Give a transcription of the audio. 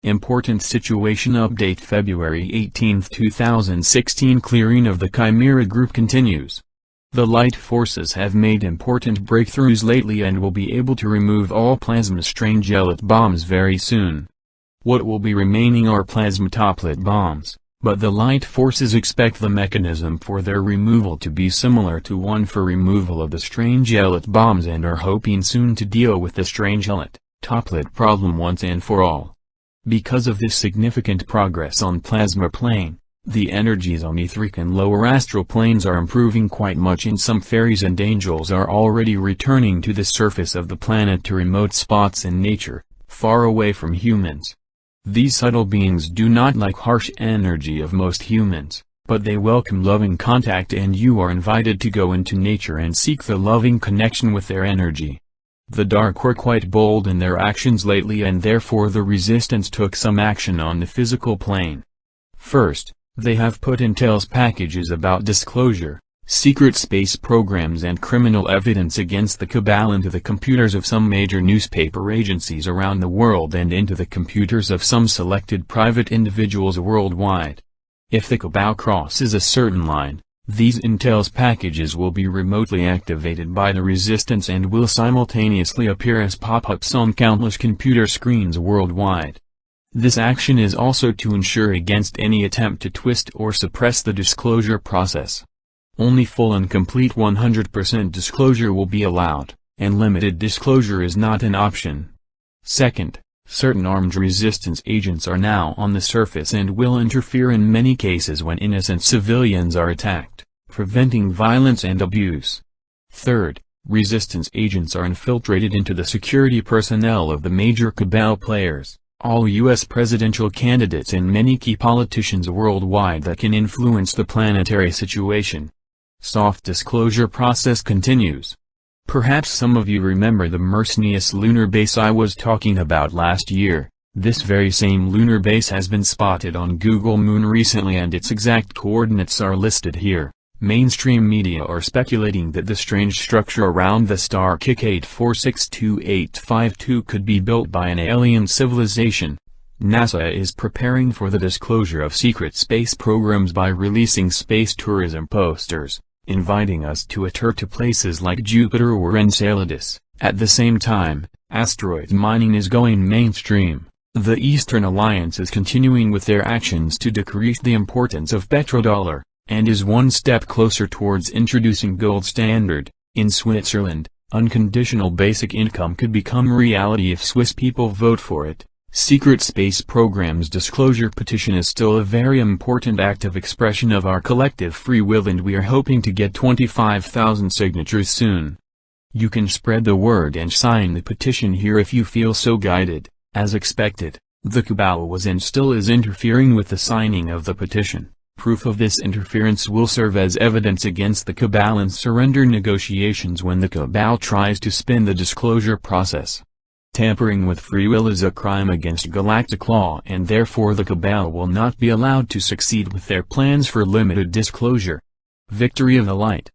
Important situation update February 18, 2016 Clearing of the Chimera Group continues. The light forces have made important breakthroughs lately and will be able to remove all plasma Strangelet bombs very soon. What will be remaining are plasma toplet bombs, but the light forces expect the mechanism for their removal to be similar to one for removal of the Strangelet bombs and are hoping soon to deal with the Strangelet toplet problem once and for all. Because of this significant progress on plasma plane, the energies on etheric and lower astral planes are improving quite much, and some fairies and angels are already returning to the surface of the planet to remote spots in nature, far away from humans. These subtle beings do not like harsh energy of most humans, but they welcome loving contact, and you are invited to go into nature and seek the loving connection with their energy. The Dark were quite bold in their actions lately, and therefore the resistance took some action on the physical plane. First, they have put intel's packages about disclosure, secret space programs and criminal evidence against the cabal into the computers of some major newspaper agencies around the world and into the computers of some selected private individuals worldwide. If the cabal crosses a certain line, these intel's packages will be remotely activated by the resistance and will simultaneously appear as pop-ups on countless computer screens worldwide. This action is also to ensure against any attempt to twist or suppress the disclosure process. Only full and complete 100% disclosure will be allowed, and limited disclosure is not an option. Second, certain armed resistance agents are now on the surface and will interfere in many cases when innocent civilians are attacked, preventing violence and abuse. Third, resistance agents are infiltrated into the security personnel of the major cabal players, all U.S. presidential candidates and many key politicians worldwide that can influence the planetary situation. Soft disclosure process continues. Perhaps some of you remember the Mercenius lunar base I was talking about last year. This very same lunar base has been spotted on Google Moon recently, and its exact coordinates are listed here. Mainstream media are speculating that the strange structure around the star Kik 8462852 could be built by an alien civilization. NASA is preparing for the disclosure of secret space programs by releasing space tourism posters, inviting us to a tour to places like Jupiter or Enceladus. At the same time, asteroid mining is going mainstream. The Eastern Alliance is continuing with their actions to decrease the importance of petrodollar, and is one step closer towards introducing gold standard. In Switzerland, unconditional basic income could become reality if Swiss people vote for it. Secret space programs disclosure petition is still a very important active expression of our collective free will, and we are hoping to get 25,000 signatures soon. You can spread the word and sign the petition here if you feel so guided. As expected, the cabal was and still is interfering with the signing of the petition. Proof of this interference will serve as evidence against the cabal in surrender negotiations when the cabal tries to spin the disclosure process. Tampering with free will is a crime against galactic law, and therefore the cabal will not be allowed to succeed with their plans for limited disclosure. Victory of the Light.